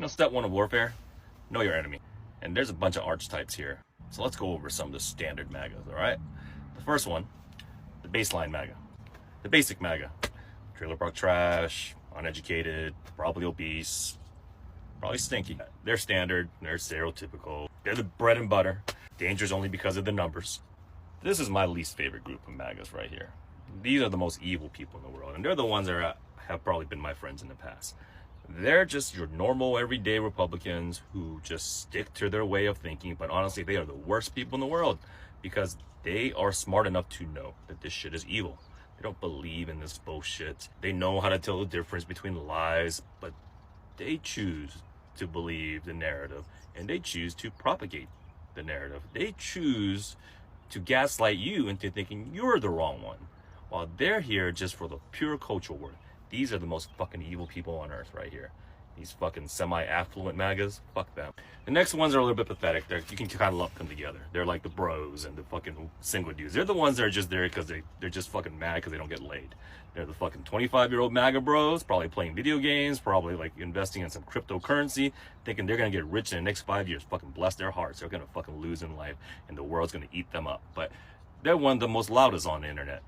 step one of warfare, know your enemy. And there's a bunch of archetypes here. So let's go over some of the standard MAGAs, all right? The first one, the baseline MAGA. The basic MAGA. Trailer park trash, uneducated, probably obese, probably stinky. They're standard, they're stereotypical. They're the bread and butter. Dangerous only because of the numbers. This is my least favorite group of MAGAs right here. These are the most evil people in the world, and they're the ones that have probably been my friends in the past. They're just your normal, everyday Republicans who just stick to their way of thinking, but honestly, they are the worst people in the world because they are smart enough to know that this shit is evil. They don't believe in this bullshit. They know how to tell the difference between lies, but they choose to believe the narrative, and they choose to propagate the narrative. They choose to gaslight you into thinking you're the wrong one, while they're here just for the pure cultural war. These are the most fucking evil people on earth right here. These fucking semi-affluent MAGAs, fuck them. The next ones are a little bit pathetic. You can kind of lump them together. They're like the bros and the fucking single dudes. They're the ones that are just there because they're just fucking mad because they don't get laid. They're the fucking 25-year-old MAGA bros, probably playing video games, probably like investing in some cryptocurrency, thinking they're gonna get rich in the next 5 years. Fucking bless their hearts. They're gonna fucking lose in life and the world's gonna eat them up. But they're one of the most loudest on the internet.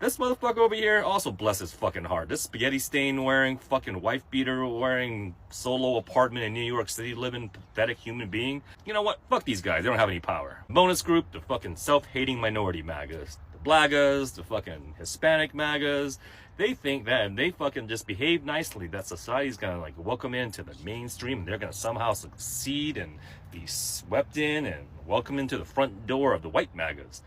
This motherfucker over here also bless his fucking heart. This spaghetti stain wearing, fucking wife beater wearing, solo apartment in New York City living, pathetic human being. You know what? Fuck these guys. They don't have any power. Bonus group, the fucking self-hating minority MAGAs. The Blagas, the fucking Hispanic MAGAs. They think that and they fucking just behave nicely, that society's gonna like welcome into the mainstream. They're gonna somehow succeed and be swept in and welcome into the front door of the white MAGAs.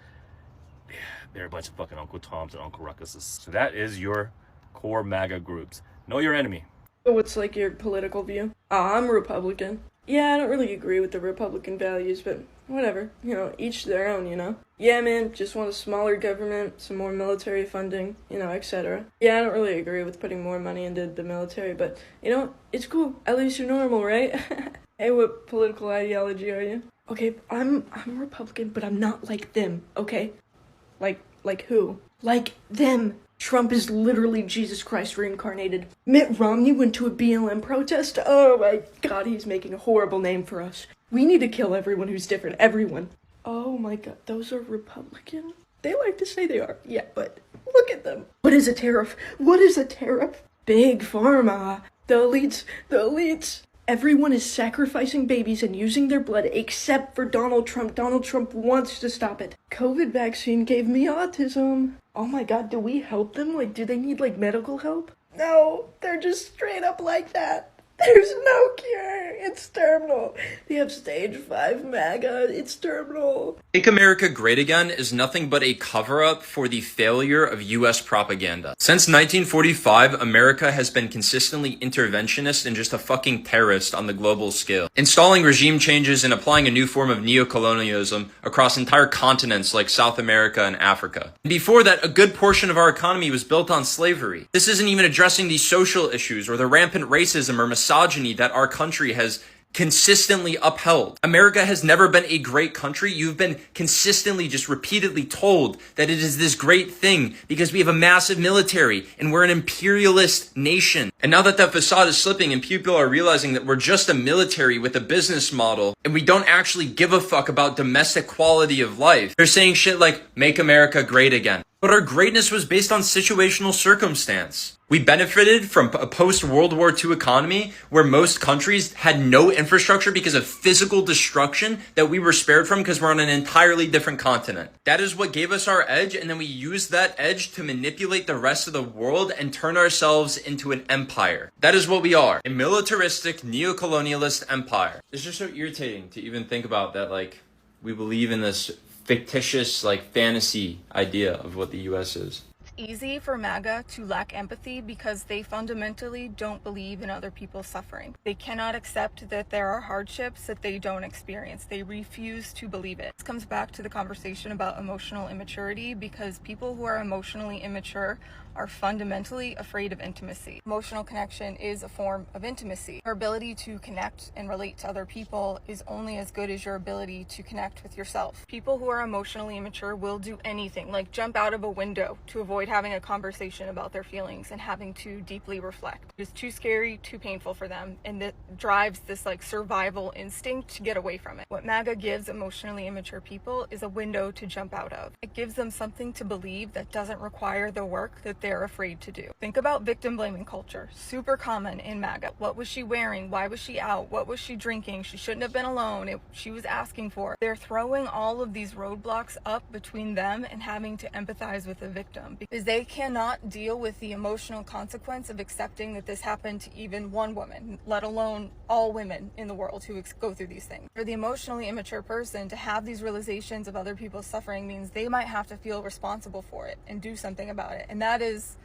They're a bunch of fucking Uncle Toms and Uncle Ruckuses. So that is your core MAGA groups. Know your enemy. So what's like your political view? I'm Republican. Yeah, I don't really agree with the Republican values, but whatever. You know, each their own, you know? Yeah, man, just want a smaller government, some more military funding, you know, etc. Yeah, I don't really agree with putting more money into the military, but, you know, it's cool. At least you're normal, right? Hey, what political ideology are you? Okay, I'm Republican, but I'm not like them, okay? Like who? Like them. Trump is literally Jesus Christ reincarnated. Mitt Romney went to a BLM protest. Oh my god, he's making a horrible name for us. We need to kill everyone who's different. Everyone. Oh my god, those are Republican? They like to say they are. Yeah, but look at them. What is a tariff? What is a tariff? Big Pharma. The elites. The elites. Everyone is sacrificing babies and using their blood except for Donald Trump. Donald Trump wants to stop it. COVID vaccine gave me autism. Oh my god, do we help them? Like, do they need, like, medical help? No, they're just straight up like that. There's no cure. It's terminal. They have stage 5 MAGA. It's terminal. Make America Great Again is nothing but a cover-up for the failure of U.S. propaganda. Since 1945, America has been consistently interventionist and just a fucking terrorist on the global scale, installing regime changes and applying a new form of neocolonialism across entire continents like South America and Africa. And before that, a good portion of our economy was built on slavery. This isn't even addressing the social issues or the rampant racism or misogyny that our country has consistently upheld. America has never been a great country. You've been consistently just repeatedly told that it is this great thing because we have a massive military and we're an imperialist nation. And now that that facade is slipping and people are realizing that we're just a military with a business model and we don't actually give a fuck about domestic quality of life, they're saying shit like, make America great again. But our greatness was based on situational circumstance. We benefited from a post-World War II economy where most countries had no infrastructure because of physical destruction that we were spared from because we're on an entirely different continent. That is what gave us our edge, and then we used that edge to manipulate the rest of the world and turn ourselves into an empire. That is what we are, a militaristic, neocolonialist empire. It's just so irritating to even think about that, like, we believe in this fictitious, like, fantasy idea of what the US is. It's easy for MAGA to lack empathy because they fundamentally don't believe in other people's suffering. They cannot accept that there are hardships that they don't experience. They refuse to believe it. This comes back to the conversation about emotional immaturity because people who are emotionally immature are fundamentally afraid of intimacy. Emotional connection is a form of intimacy. Your ability to connect and relate to other people is only as good as your ability to connect with yourself. People who are emotionally immature will do anything, like jump out of a window to avoid having a conversation about their feelings and having to deeply reflect. It is too scary, too painful for them, and that drives this like survival instinct to get away from it. What MAGA gives emotionally immature people is a window to jump out of. It gives them something to believe that doesn't require the work that they're afraid to do. Think about victim blaming culture, super common in MAGA. What was she wearing? Why was she out? What was she drinking? She shouldn't have been alone. She was asking for it. They're throwing all of these roadblocks up between them and having to empathize with the victim because they cannot deal with the emotional consequence of accepting that this happened to even one woman, let alone all women in the world who go through these things. For the emotionally immature person to have these realizations of other people's suffering means they might have to feel responsible for it and do something about it. And that is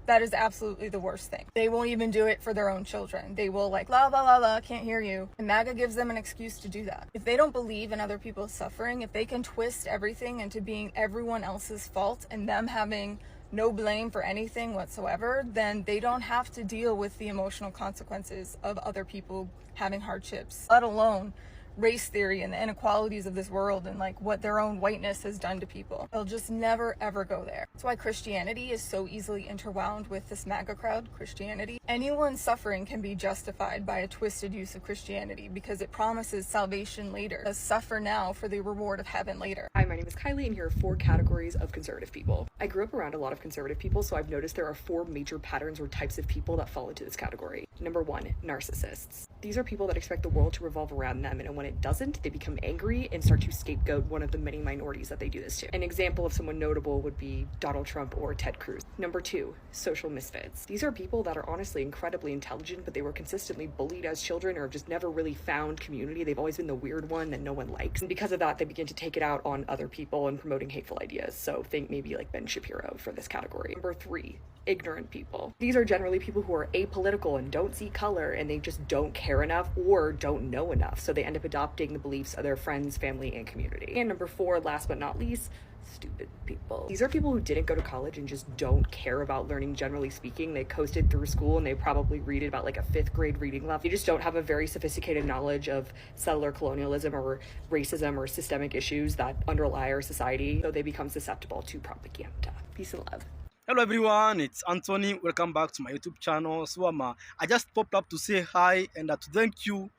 absolutely the worst thing. They won't even do it for their own children. They will like, la, la, la, la, can't hear you. And MAGA gives them an excuse to do that. If they don't believe in other people's suffering, if they can twist everything into being everyone else's fault and them having no blame for anything whatsoever, then they don't have to deal with the emotional consequences of other people having hardships, let alone race theory and the inequalities of this world and like what their own whiteness has done to people. They'll just never ever go there. That's why Christianity is so easily interwound with this MAGA crowd, Christianity. Anyone's suffering can be justified by a twisted use of Christianity because it promises salvation later. Suffer now for the reward of heaven later. Hi, my name is Kylie and here are 4 categories of conservative people. I grew up around a lot of conservative people, so I've noticed there are 4 major patterns or types of people that fall into this category. Number 1, narcissists. These are people that expect the world to revolve around them, and when it doesn't, they become angry and start to scapegoat one of the many minorities that they do this to. An example of someone notable would be Donald Trump or Ted Cruz. Number 2, social misfits. These are people that are honestly incredibly intelligent, but they were consistently bullied as children or have just never really found community. They've always been the weird one that no one likes. And because of that, they begin to take it out on other people and promoting hateful ideas. So think maybe like Ben Shapiro for this category. Number 3, ignorant people. These are generally people who are apolitical and don't see color, and they just don't care enough or don't know enough. So they end up adopting the beliefs of their friends, family, and community. And number 4, last but not least, stupid people. These are people who didn't go to college and just don't care about learning, generally speaking. They coasted through school and they probably read at about like a 5th grade reading level. They just don't have a very sophisticated knowledge of settler colonialism or racism or systemic issues that underlie our society, so they become susceptible to propaganda. Peace and love. Hello everyone, it's Anthony. Welcome back to my YouTube channel. So I just popped up to say hi and to thank you,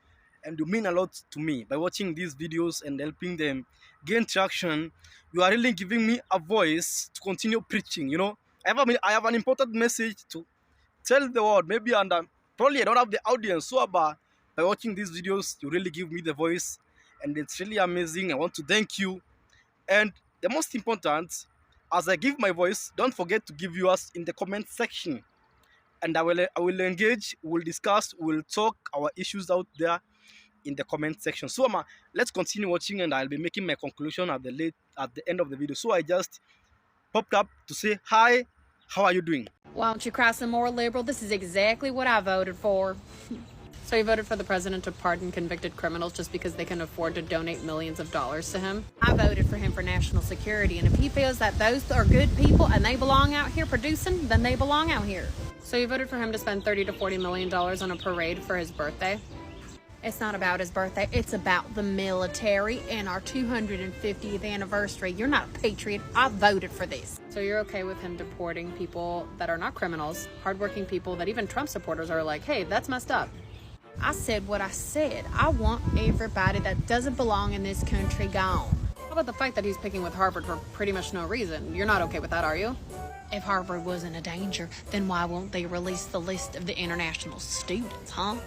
and you mean a lot to me by watching these videos and helping them gain traction. You are really giving me a voice to continue preaching. You know, I have an important message to tell the world. Maybe and probably I don't have the audience. So by watching these videos, you really give me the voice, and it's really amazing. I want to thank you. And the most important, as I give my voice, don't forget to give yours in the comment section, and I will engage, we'll discuss, we'll talk our issues out there in the comment section. So let's continue watching, and I'll be making my conclusion at the end of the video. So I just popped up to say hi. How are you doing? Why don't you cry some more, liberal? This is exactly what I voted for. So you voted for the president to pardon convicted criminals just because they can afford to donate millions of dollars to him? I voted for him for national security, and if he feels that those are good people and they belong out here producing, then they belong out here. So you voted for him to spend $30 to $40 million on a parade for his birthday? It's not about his birthday, it's about the military and our 250th anniversary. You're not a patriot. I voted for this. So you're okay with him deporting people that are not criminals, hardworking people that even Trump supporters are like, hey, that's messed up? I said what I said. I want everybody that doesn't belong in this country gone. How about the fact that he's picking with Harvard for pretty much no reason? You're not okay with that, are you? If Harvard wasn't a danger, then why won't they release the list of the international students, huh?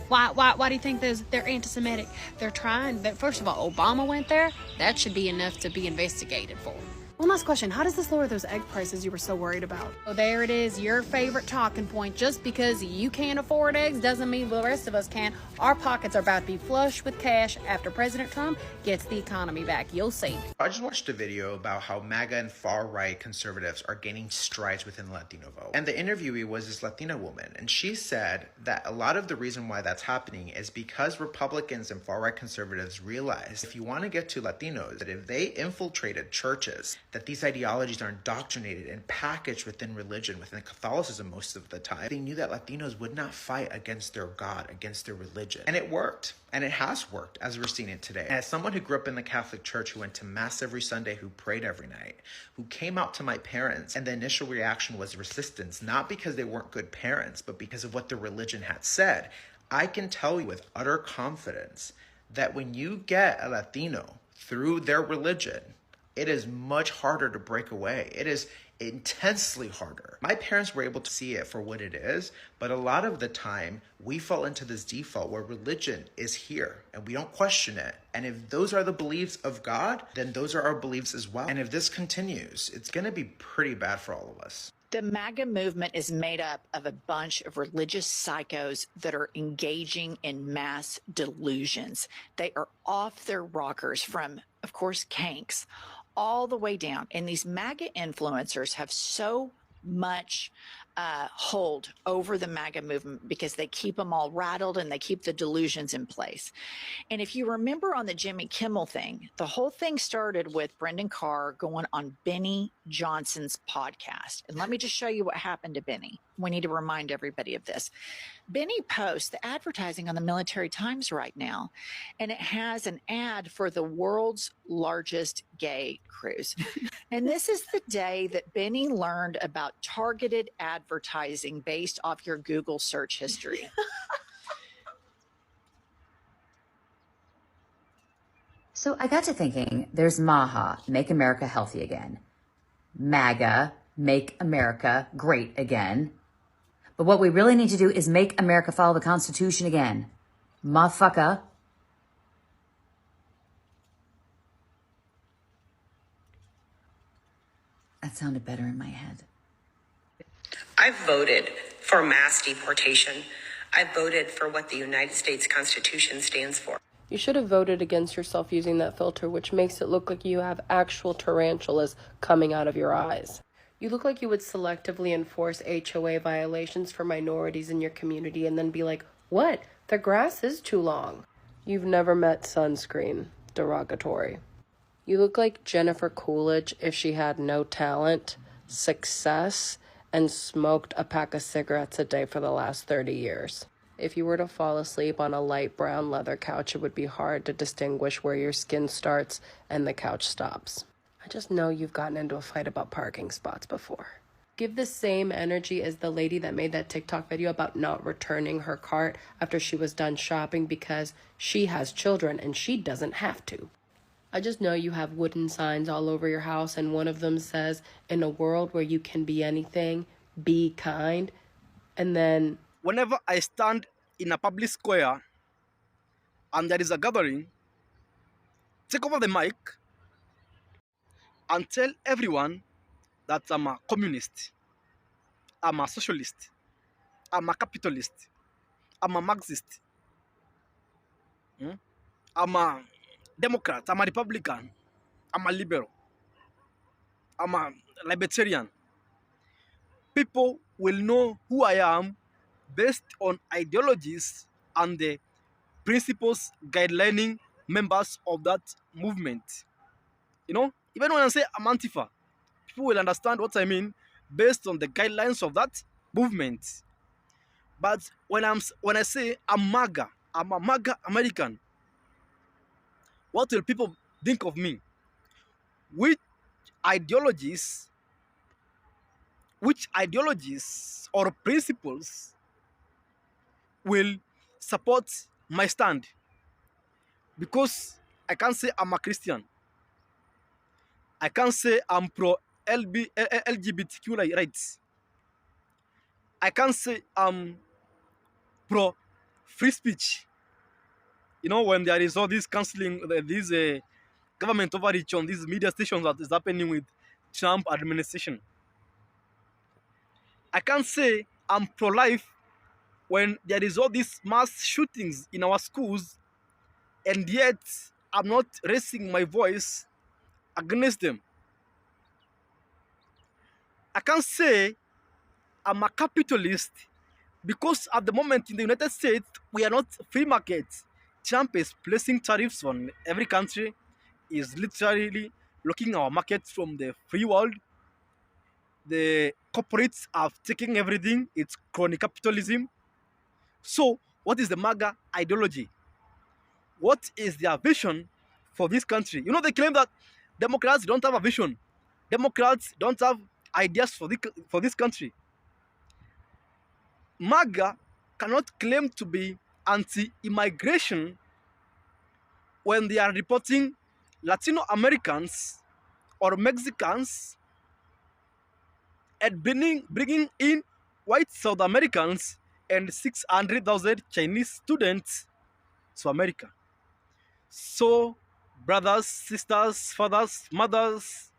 Why do you think they're anti-Semitic? They're trying, first of all, Obama went there. That should be enough to be investigated for. One last question. How does this lower those egg prices you were so worried about? Oh, there it is, your favorite talking point. Just because you can't afford eggs doesn't mean the rest of us can. Our pockets are about to be flush with cash after President Trump gets the economy back. You'll see. I just watched a video about how MAGA and far-right conservatives are gaining strides within the Latino vote. And the interviewee was this Latina woman, and she said that a lot of the reason why that's happening is because Republicans and far-right conservatives realized if you want to get to Latinos, that if they infiltrated churches that these ideologies are indoctrinated and packaged within religion, within Catholicism most of the time. They knew that Latinos would not fight against their God, against their religion. And it worked. And it has worked, as we're seeing it today. And as someone who grew up in the Catholic Church, who went to Mass every Sunday, who prayed every night, who came out to my parents, and the initial reaction was resistance, not because they weren't good parents, but because of what their religion had said, I can tell you with utter confidence that when you get a Latino through their religion, it is much harder to break away. It is intensely harder. My parents were able to see it for what it is, but a lot of the time we fall into this default where religion is here and we don't question it. And if those are the beliefs of God, then those are our beliefs as well. And if this continues, it's going to be pretty bad for all of us. The MAGA movement is made up of a bunch of religious psychos that are engaging in mass delusions. They are off their rockers from, of course, Kanks, all the way down. And these MAGA influencers have so much hold over the MAGA movement because they keep them all rattled and they keep the delusions in place. And if you remember on the Jimmy Kimmel thing, the whole thing started with Brendan Carr going on Benny Johnson's podcast. And let me just show you what happened to Benny. We need to remind everybody of this. Benny posts the advertising on the Military Times right now, and it has an ad for the world's largest gay cruise. And this is the day that Benny learned about targeted advertising based off your Google search history. So I got to thinking, there's MAHA, Make America Healthy Again. MAGA, Make America Great Again. But what we really need to do is make America follow the Constitution again. Motherfucker. That sounded better in my head. I voted for mass deportation. I voted for what the United States Constitution stands for. You should have voted against yourself using that filter, which makes it look like you have actual tarantulas coming out of your eyes. You look like you would selectively enforce HOA violations for minorities in your community and then be like, what? The grass is too long. You've never met sunscreen. Derogatory. You look like Jennifer Coolidge if she had no talent, success, and smoked a pack of cigarettes a day for the last 30 years. If you were to fall asleep on a light brown leather couch, it would be hard to distinguish where your skin starts and the couch stops. I just know you've gotten into a fight about parking spots before. Give the same energy as the lady that made that TikTok video about not returning her cart after she was done shopping because she has children and she doesn't have to. I just know you have wooden signs all over your house and one of them says, in a world where you can be anything, be kind. And then Whenever I stand in a public square and there is a gathering, take over the mic and tell everyone that I'm a communist, I'm a socialist, I'm a capitalist, I'm a Marxist, I'm a Democrat, I'm a Republican, I'm a liberal, I'm a libertarian. People will know who I am based on ideologies and the principles guidelining members of that movement. You know, even when I say I'm Antifa, people will understand what I mean based on the guidelines of that movement. But when I say I'm MAGA, I'm a MAGA American, what will people think of me? Which ideologies or principles will support my stand? Because I can't say I'm a Christian. I can't say I'm pro LGBTQ rights. I can't say I'm pro free speech. You know, when there is all this canceling, this government overreach on these media stations that is happening with Trump administration. I can't say I'm pro-life when there is all these mass shootings in our schools, and yet I'm not raising my voice against them. I can't say I'm a capitalist because at the moment in the United States, we are not free market. Trump is placing tariffs on every country, is literally blocking our markets from the free world. The corporates are taking everything. It's crony capitalism. So, what is the MAGA ideology? What is their vision for this country? You know, they claim that Democrats don't have a vision. Democrats don't have ideas for this country. MAGA cannot claim to be anti-immigration when they are reporting Latino Americans or Mexicans and bringing in white South Americans and 600,000 Chinese students to America. So, brothers, sisters, fathers, mothers,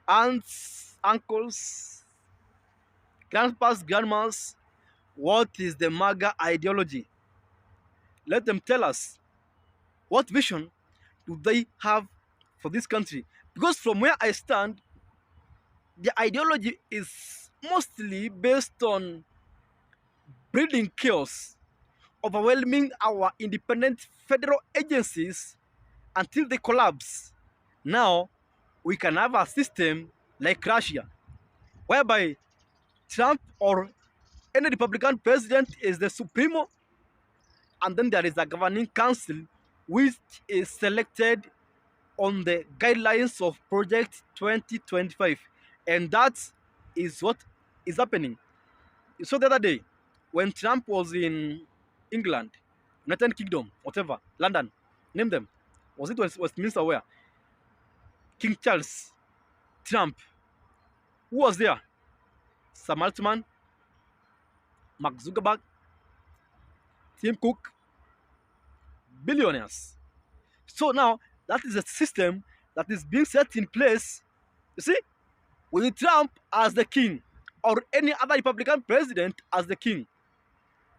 aunts, uncles, grandpas, grandmas, what is the MAGA ideology? Let them tell us. What vision do they have for this country? Because from where I stand, the ideology is mostly based on breeding chaos, overwhelming our independent federal agencies until they collapse. Now, we can have a system like Russia, whereby Trump or any Republican president is the supremo, and then there is a governing council which is selected on the guidelines of Project 2025. And that is what is happening. You saw the other day when Trump was in England, United Kingdom, whatever, London, name them. Was it Westminster where? King Charles, Trump. Who was there? Sam Altman, Mark Zuckerberg, Tim Cook, billionaires. So now that is a system that is being set in place. You see, with Trump as the king or any other Republican president as the king,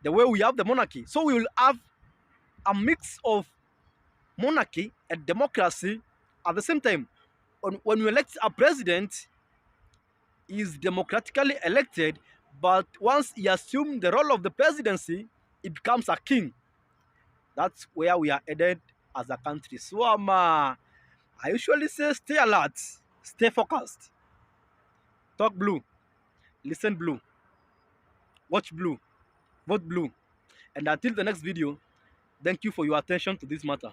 the way we have the monarchy. So we will have a mix of monarchy and democracy at the same time. When we elect a president, he is democratically elected, but once he assumes the role of the presidency, he becomes a king. That's where we are headed as a country. So I usually say stay alert, stay focused, talk blue, listen blue, watch blue, vote blue. And until the next video, thank you for your attention to this matter.